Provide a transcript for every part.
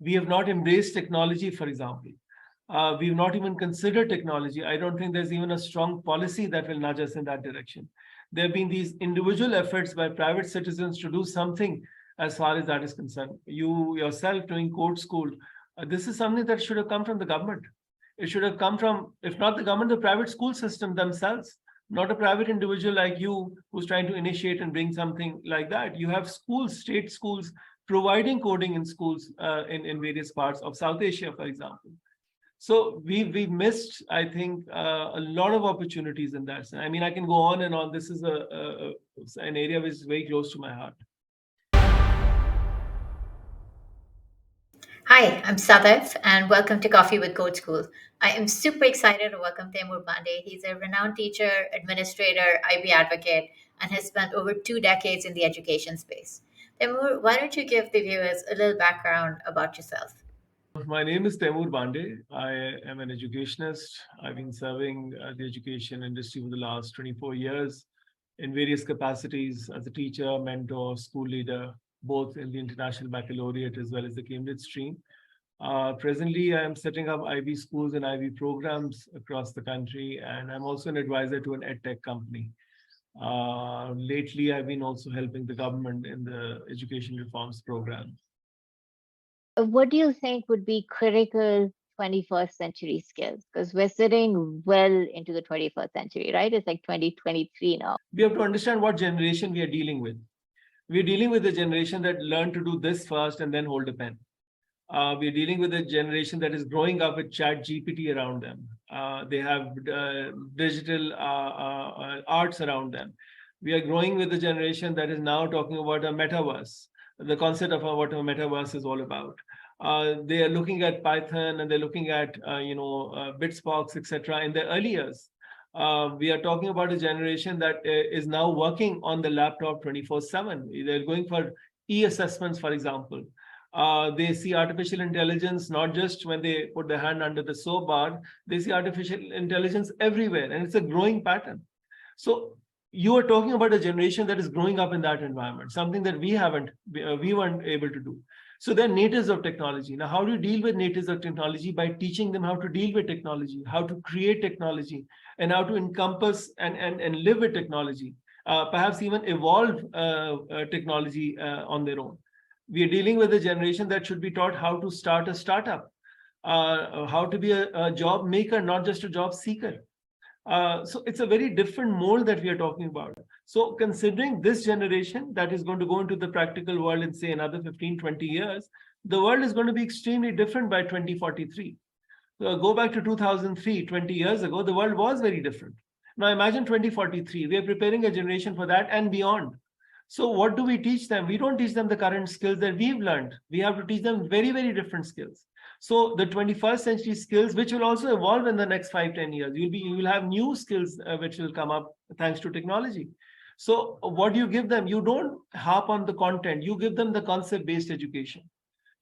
We have not embraced technology, for example. We've not even considered technology. I don't think there's even a strong policy that will nudge us in that direction. There have been these individual efforts by private citizens to do something as far as that is concerned. You yourself doing code school, this is something that should have come from the government. It should have come from, if not the government, the private school system themselves, not a private individual like you who's trying to initiate and bring something like that. You have schools, state schools, providing coding in schools in various parts of South Asia, for example. So we've missed, I think, a lot of opportunities in that sense. I mean, I can go on and on. This is an area which is very close to my heart. Hi, I'm Sadaf, and welcome to Coffee with Code School. I am super excited to welcome Taimur Bandey. He's a renowned teacher, administrator, IB advocate, and has spent over 2 decades in the education space. Taimur, why don't you give the viewers a little background about yourself? My name is Taimur Bandey. I am an educationist. I've been serving the education industry for the last 24 years in various capacities as a teacher, mentor, school leader, both in the International Baccalaureate as well as the Cambridge stream. Presently, I am setting up IB schools and IB programs across the country, and I'm also an advisor to an edtech company. Lately, I've been also helping the government in the education reforms program. What do you think would be critical 21st century skills? Because we're sitting well into the 21st century, right? It's like 2023 now. We have to understand what generation we are dealing with. We're dealing with a generation that learned to do this first and then hold a pen. We're dealing with a generation that is growing up with chat GPT around them. They have digital arts around them. We are growing with a generation that is now talking about a metaverse, the concept of what a metaverse is all about. They are looking at Python and they're looking at Bitsbox, etc. in their early years. We are talking about a generation that is now working on the laptop 24/7. They're going for e-assessments, for example. They see artificial intelligence not just when they put their hand under the soap bar, they see artificial intelligence everywhere, and it's a growing pattern. So you are talking about a generation that is growing up in that environment, something that we weren't able to do. So they're natives of technology. Now, how do you deal with natives of technology? By teaching them how to deal with technology, how to create technology, and how to encompass and live with technology, perhaps even evolve technology on their own. We are dealing with a generation that should be taught how to start a startup, how to be a job maker, not just a job seeker. So it's a very different mold that we are talking about. So considering this generation that is going to go into the practical world in, say, another 15, 20 years, the world is going to be extremely different by 2043. So go back to 2003, 20 years ago, the world was very different. Now imagine 2043, we are preparing a generation for that and beyond. So what do we teach them? We don't teach them the current skills that we've learned. We have to teach them very, very different skills. So the 21st century skills, which will also evolve in the next 5-10 years, you will have new skills which will come up thanks to technology. So what do you give them? You don't harp on the content. You give them the concept-based education.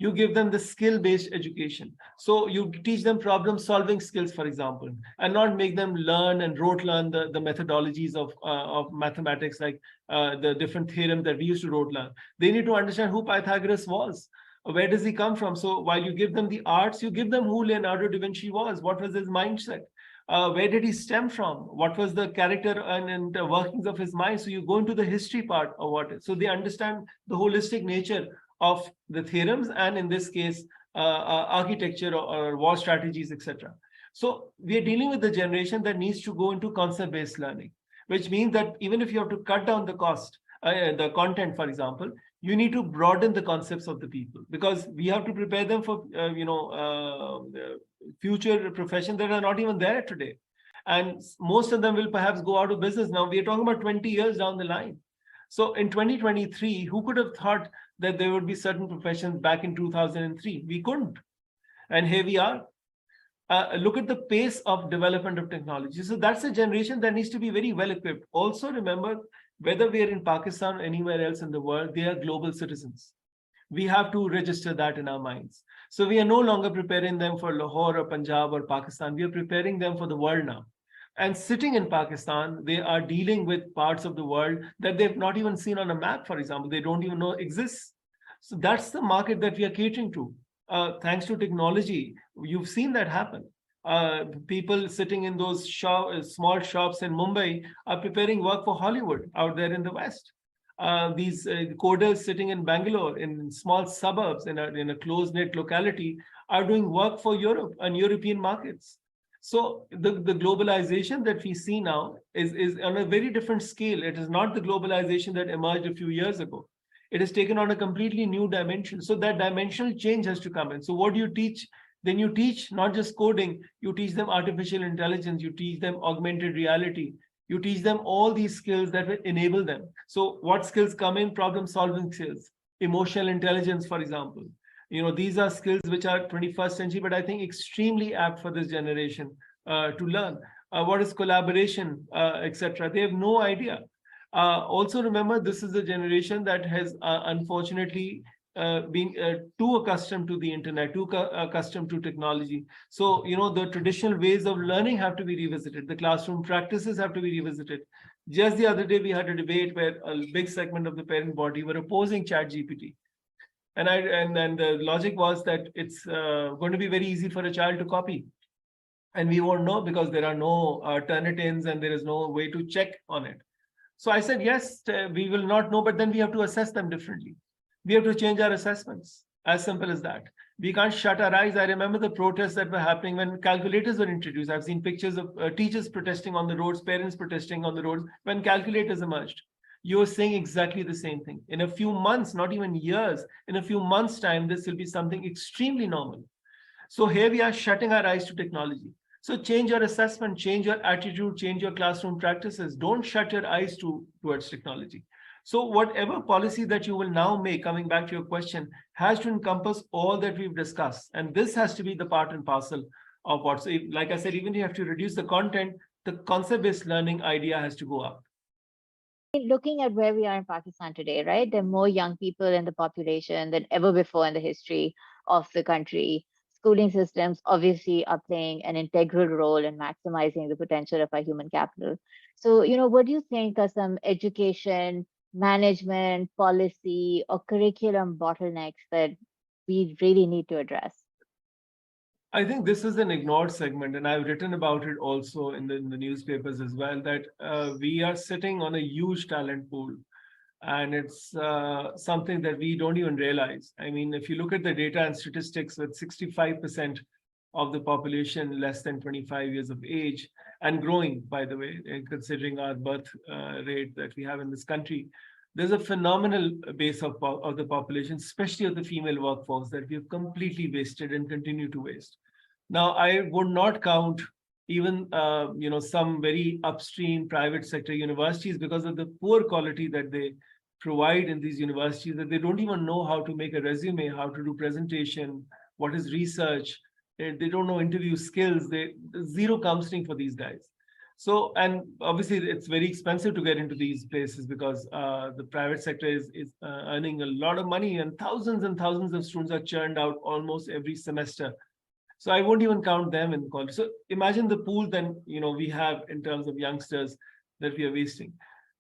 You give them the skill-based education. So you teach them problem-solving skills, for example, and not make them learn and rote learn the methodologies of mathematics, like the different theorems that we used to rote learn. They need to understand who Pythagoras was. Where does he come from? So while you give them the arts, you give them who Leonardo da Vinci was. What was his mindset? Where did he stem from? What was the character and workings of his mind? So you go into the history part of what is. So they understand the holistic nature of the theorems, and in this case, architecture or war strategies, etc. So we are dealing with the generation that needs to go into concept-based learning, which means that even if you have to cut down the cost, the content, for example, you need to broaden the concepts of the people, because we have to prepare them for future professions that are not even there today. And most of them will perhaps go out of business. Now we are talking about 20 years down the line. So in 2023, who could have thought that there would be certain professions back in 2003? We couldn't. And here we are. Look at the pace of development of technology. So that's a generation that needs to be very well equipped. Also remember, whether we are in Pakistan or anywhere else in the world, they are global citizens. We have to register that in our minds. So we are no longer preparing them for Lahore or Punjab or Pakistan. We are preparing them for the world now. And sitting in Pakistan, they are dealing with parts of the world that they've not even seen on a map, for example. They don't even know exists. So that's the market that we are catering to. thanks to technology, you've seen that happen. People sitting in those small shops in Mumbai are preparing work for Hollywood out there in the West. These coders sitting in Bangalore in small suburbs in a close-knit locality are doing work for Europe and European markets. So the globalization that we see now is on a very different scale. It is not the globalization that emerged a few years ago. It has taken on a completely new dimension. So that dimensional change has to come in. So what do you teach? Then you teach not just coding, you teach them artificial intelligence, you teach them augmented reality, you teach them all these skills that will enable them. So what skills come in? Problem solving skills, emotional intelligence, for example. These are skills which are 21st century, but I think extremely apt for this generation to learn. What is collaboration, etc. They have no idea. Also remember, this is a generation that has unfortunately been too accustomed to the internet, too accustomed to technology. So, the traditional ways of learning have to be revisited. The classroom practices have to be revisited. Just the other day, we had a debate where a big segment of the parent body were opposing ChatGPT. And the logic was that it's going to be very easy for a child to copy. And we won't know because there are no Turnitins and there is no way to check on it. So I said, yes, we will not know, but then we have to assess them differently. We have to change our assessments. As simple as that. We can't shut our eyes. I remember the protests that were happening when calculators were introduced. I've seen pictures of teachers protesting on the roads, parents protesting on the roads when calculators emerged. You're saying exactly the same thing. In a few months, not even years, in a few months' time, this will be something extremely normal. So here we are shutting our eyes to technology. So change your assessment, change your attitude, change your classroom practices. Don't shut your eyes towards technology. So whatever policy that you will now make, coming back to your question, has to encompass all that we've discussed. And this has to be the part and parcel of what, so like I said, even if you have to reduce the content, the concept-based learning idea has to go up. Looking at where we are in Pakistan today, right? There are more young people in the population than ever before in the history of the country. Schooling systems obviously are playing an integral role in maximizing the potential of our human capital. So, what do you think are some education, management, policy, or curriculum bottlenecks that we really need to address? I think this is an ignored segment, and I've written about it also in the newspapers as well, that we are sitting on a huge talent pool. And it's something that we don't even realize. I mean, if you look at the data and statistics, with 65% of the population less than 25 years of age, and growing, by the way, considering our birth rate that we have in this country, there's a phenomenal base of the population, especially of the female workforce, that we have completely wasted and continue to waste. Now, I would not count even some very upstream private sector universities because of the poor quality that they provide in these universities, that they don't even know how to make a resume, how to do presentation, what is research. They don't know interview skills. Zero counseling for these guys. So, and obviously it's very expensive to get into these places because the private sector is earning a lot of money, and thousands of students are churned out almost every semester. So I won't even count them in college. So imagine the pool then we have in terms of youngsters that we are wasting.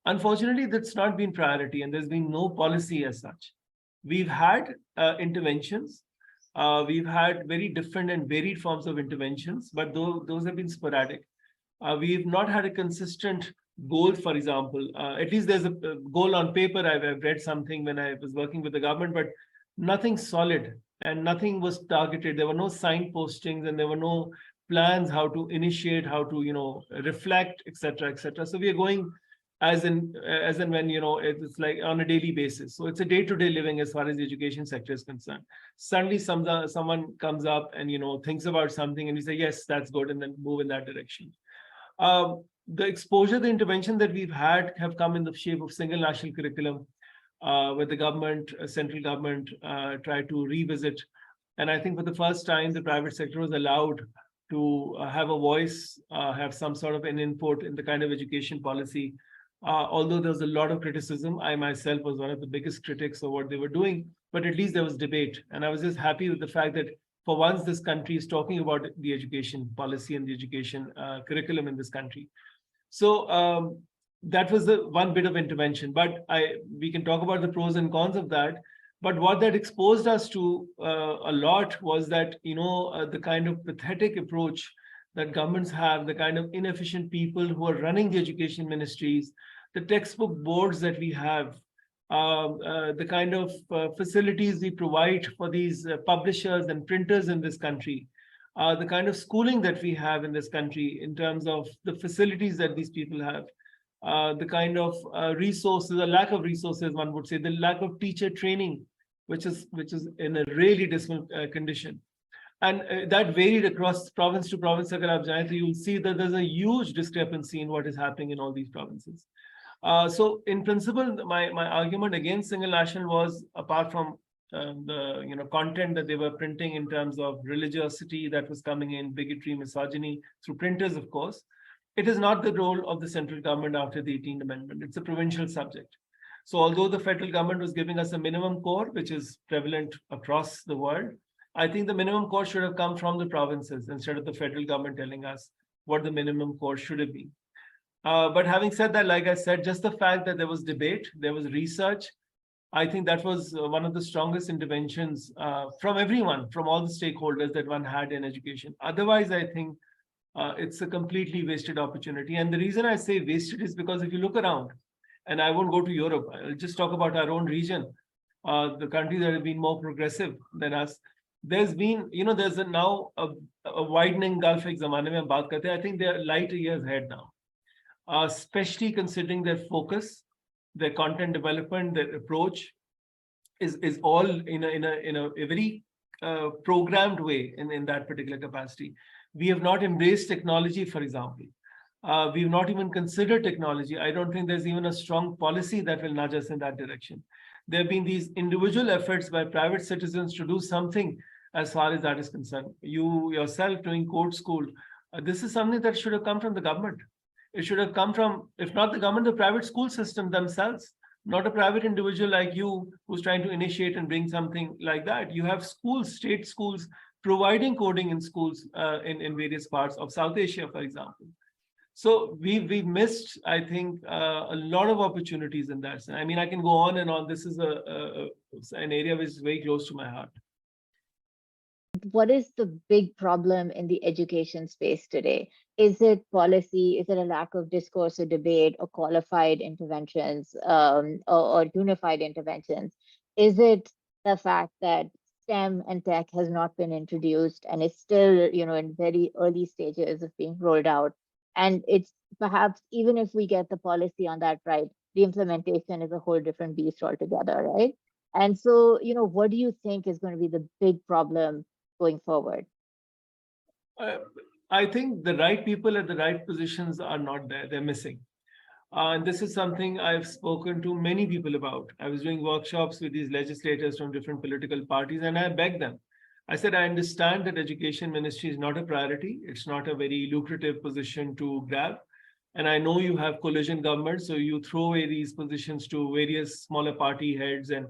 Unfortunately, that's not been priority, and there's been no policy as such. We've had interventions. We've had very different and varied forms of interventions, but those have been sporadic. We've not had a consistent goal, for example. At least there's a goal on paper. I've read something when I was working with the government, but nothing solid and nothing was targeted. There were no signpostings and there were no plans how to initiate, how to reflect, etc., etc. So we are going as in when it's like on a daily basis. So it's a day-to-day living as far as the education sector is concerned. Suddenly someone comes up and thinks about something and we say, yes, that's good, and then move in that direction. The exposure, the intervention that we've had have come in the shape of single national curriculum, where the government, central government, tried to revisit. And I think for the first time, the private sector was allowed to have a voice, have some sort of an input in the kind of education policy. Although there was a lot of criticism, I myself was one of the biggest critics of what they were doing, but at least there was debate. And I was just happy with the fact that for once this country is talking about the education policy and the education curriculum in this country. So that was the one bit of intervention, but we can talk about the pros and cons of that. But what that exposed us to a lot was that, the kind of pathetic approach that governments have, the kind of inefficient people who are running the education ministries, the textbook boards that we have, the kind of facilities we provide for these publishers and printers in this country, the kind of schooling that we have in this country in terms of the facilities that these people have, the kind of resources, the lack of resources, one would say, the lack of teacher training, which is in a really dismal condition. And that varied across province to province. Agar aap jaye, you'll see that there's a huge discrepancy in what is happening in all these provinces. So in principle, my argument against single national was, apart from the content that they were printing in terms of religiosity that was coming in, bigotry, misogyny through printers, of course, it is not the role of the central government after the 18th Amendment. It's a provincial subject. So although the federal government was giving us a minimum core, which is prevalent across the world, I think the minimum core should have come from the provinces instead of the federal government telling us what the minimum core should have been. But having said that, like I said, just the fact that there was debate, there was research, I think that was one of the strongest interventions from everyone, from all the stakeholders that one had in education. Otherwise, I think it's a completely wasted opportunity. And the reason I say wasted is because if you look around, and I won't go to Europe, I'll just talk about our own region, the countries that have been more progressive than us. There's been, there's now a widening gulf. I think they're light years ahead now, especially considering their focus, their content development, their approach is all in a very programmed way in that particular capacity. We have not embraced technology, for example. We've not even considered technology. I don't think there's even a strong policy that will nudge us in that direction. There have been these individual efforts by private citizens to do something as far as that is concerned. You yourself doing code school, this is something that should have come from the government. It should have come from, if not the government, the private school system themselves, not a private individual like you who's trying to initiate and bring something like that. You have schools, state schools, providing coding in schools in various parts of South Asia, for example. So we missed, I think, a lot of opportunities in that. I mean, I can go on and on. This is an area which is very close to my heart. What is the big problem in the education space today? Is it policy? Is it a lack of discourse or debate or qualified interventions or unified interventions? Is it the fact that STEM and tech has not been introduced and is still, in very early stages of being rolled out? And it's perhaps, even if we get the policy on that right, the implementation is a whole different beast altogether, right? And so, what do you think is going to be the big problem going forward? I think the right people at the right positions are not there. They're missing. And this is something I've spoken to many people about. I was doing workshops with these legislators from different political parties, and I begged them. I said, I understand that education ministry is not a priority. It's not a very lucrative position to grab. And I know you have coalition government, so you throw away these positions to various smaller party heads and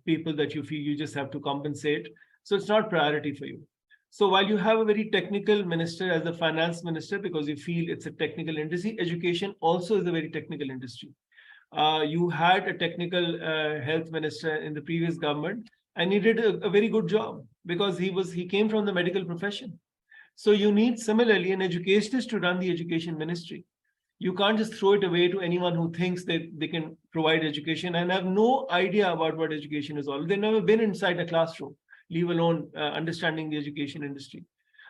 people that you feel you just have to compensate. So it's not priority for you. So while you have a very technical minister as the finance minister, because you feel it's a technical industry, education also is a very technical industry. You had a technical health minister in the previous government, and he did a very good job because he came from the medical profession. So you need similarly an educationist to run the education ministry. You can't just throw it away to anyone who thinks that they can provide education and have no idea about what education is all. They've never been inside a classroom, leave alone understanding the education industry.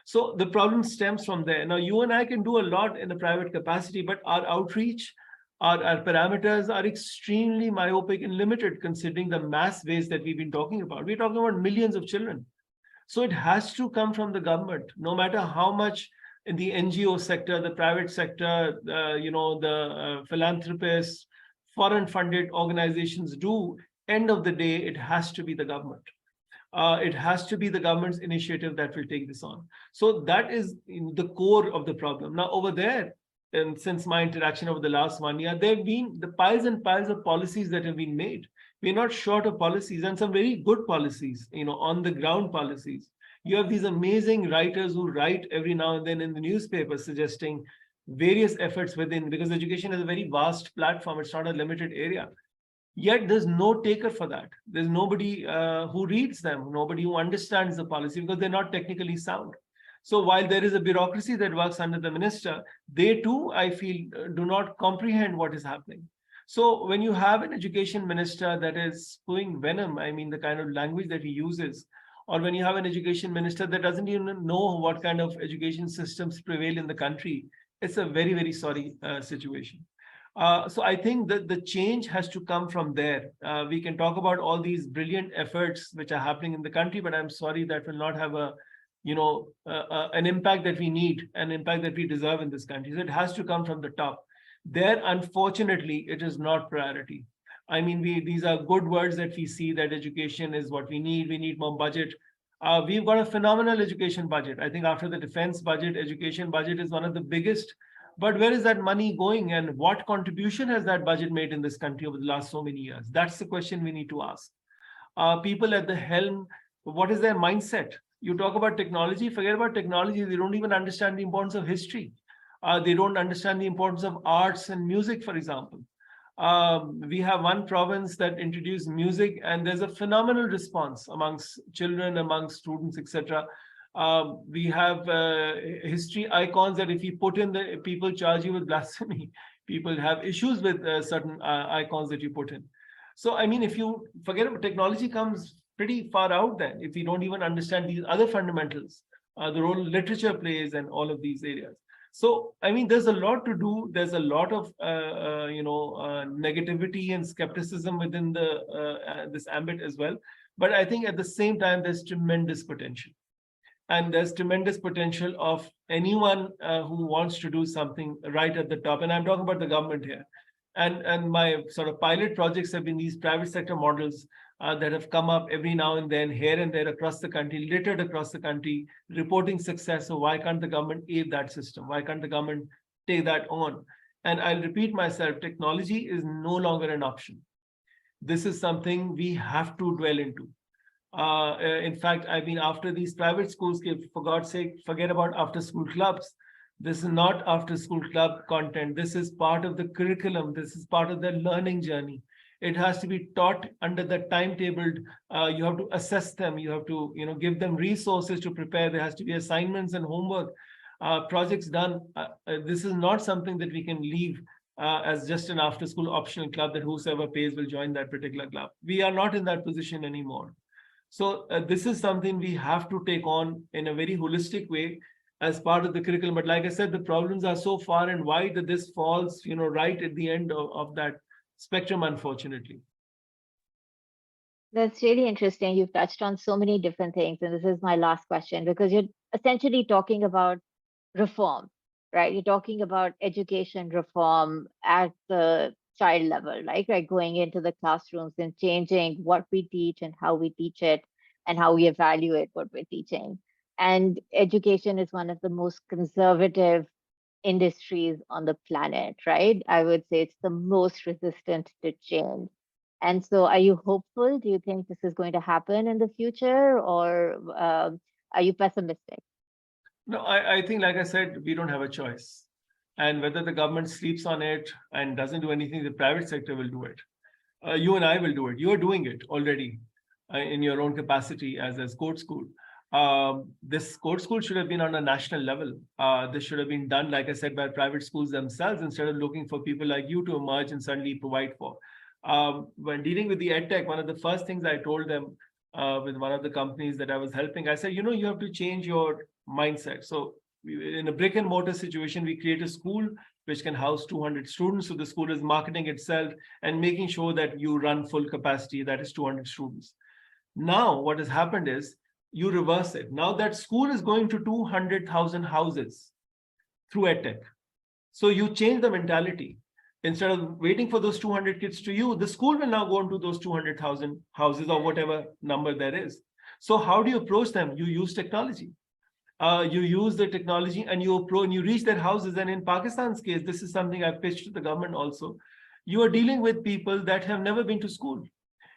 So the problem stems from there. Now, you and I can do a lot in a private capacity, but our outreach, our parameters are extremely myopic and limited considering the mass base that we've been talking about. We're talking about millions of children. So it has to come from the government, no matter how much in the NGO sector, the private sector, the philanthropists, foreign funded organizations do. End of the day, it has to be the government. It has to be the government's initiative that will take this on. So that is the core of the problem. Now, over there, and since my interaction over the last 1 year, there have been the piles and piles of policies that have been made. We're not short of policies, and some very good policies, on the ground policies. You have these amazing writers who write every now and then in the newspaper suggesting various efforts within, because education is a very vast platform. It's not a limited area. Yet there's no taker for that. There's nobody who reads them, nobody who understands the policy because they're not technically sound. So while there is a bureaucracy that works under the minister, they too, I feel, do not comprehend what is happening. So when you have an education minister that is spewing venom, I mean, the kind of language that he uses, or when you have an education minister that doesn't even know what kind of education systems prevail in the country, it's a very, very sorry situation. So I think that the change has to come from there. We can talk about all these brilliant efforts which are happening in the country, but I'm sorry that will not have an impact that we need, an impact that we deserve in this country. So it has to come from the top. There, unfortunately, it is not priority. I mean, these are good words that we see that education is what we need. We need more budget. We've got a phenomenal education budget. I think after the defense budget, education budget is one of the biggest. But where is that money going, and what contribution has that budget made in this country over the last so many years? That's the question we need to ask. People at the helm, what is their mindset? You talk about technology, forget about technology. They don't even understand the importance of history. They don't understand the importance of arts and music, for example. We have one province that introduced music, and there's a phenomenal response amongst children, amongst students, etc. We have history icons that if you put in, the people charge you with blasphemy. People have issues with certain icons that you put in. So, I mean, if you forget about technology, comes pretty far out then, if we don't even understand these other fundamentals, the role literature plays and all of these areas. So, I mean, there's a lot to do. There's a lot of, negativity and skepticism within this ambit as well. But I think at the same time, there's tremendous potential. And there's tremendous potential of anyone who wants to do something right at the top. And I'm talking about the government here. And my sort of pilot projects have been these private sector models that have come up every now and then, here and there across the country, littered across the country, reporting success. So why can't the government aid that system? Why can't the government take that on? And I'll repeat myself, technology is no longer an option. This is something we have to dwell into. In fact, I mean, after these private schools, for God's sake, forget about after school clubs. This is not after school club content. This is part of the curriculum. This is part of their learning journey. It has to be taught under the timetable. You have to assess them. You have to, give them resources to prepare. There has to be assignments and homework, projects done. This is not something that we can leave as just an after-school optional club that whosoever pays will join that particular club. We are not in that position anymore. So this is something we have to take on in a very holistic way as part of the curriculum. But like I said, the problems are so far and wide that this falls, right at the end of that spectrum, unfortunately. That's really interesting. You've touched on so many different things. And this is my last question, because you're essentially talking about reform, right? You're talking about education reform at the child level, like going into the classrooms and changing what we teach and how we teach it and how we evaluate what we're teaching. And education is one of the most conservative industries on the planet, right? I would say it's the most resistant to change. And so are you hopeful? Do you think this is going to happen in the future, or are you pessimistic? No, I think, like I said, we don't have a choice. And whether the government sleeps on it and doesn't do anything, the private sector will do it. You and I will do it. You are doing it already in your own capacity as code school. This code school should have been on a national level. This should have been done, like I said, by private schools themselves, instead of looking for people like you to emerge and suddenly provide for. When dealing with the EdTech, one of the first things I told them with one of the companies that I was helping, I said, you have to change your mindset. So in a brick and mortar situation, we create a school which can house 200 students. So the school is marketing itself and making sure that you run full capacity, that is 200 students. Now, what has happened is you reverse it. Now that school is going to 200,000 houses through EdTech. So you change the mentality. Instead of waiting for those 200 kids to you, the school will now go into those 200,000 houses or whatever number there is. So how do you approach them? You use technology. You use the technology and you reach their houses. And in Pakistan's case, this is something I've pitched to the government also. You are dealing with people that have never been to school.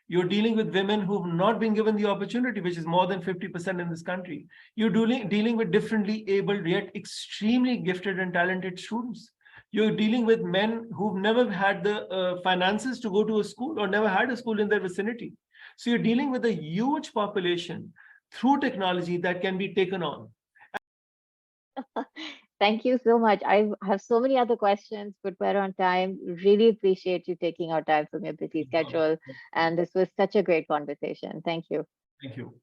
You're dealing with women who've not been given the opportunity, which is more than 50% in this country. You're dealing with differently abled yet extremely gifted and talented students. You're dealing with men who've never had the finances to go to a school or never had a school in their vicinity. So you're dealing with a huge population through technology that can be taken on. Thank you so much. I have so many other questions, but we're on time. Really appreciate you taking our time from your busy schedule. And this was such a great conversation. Thank you. Thank you.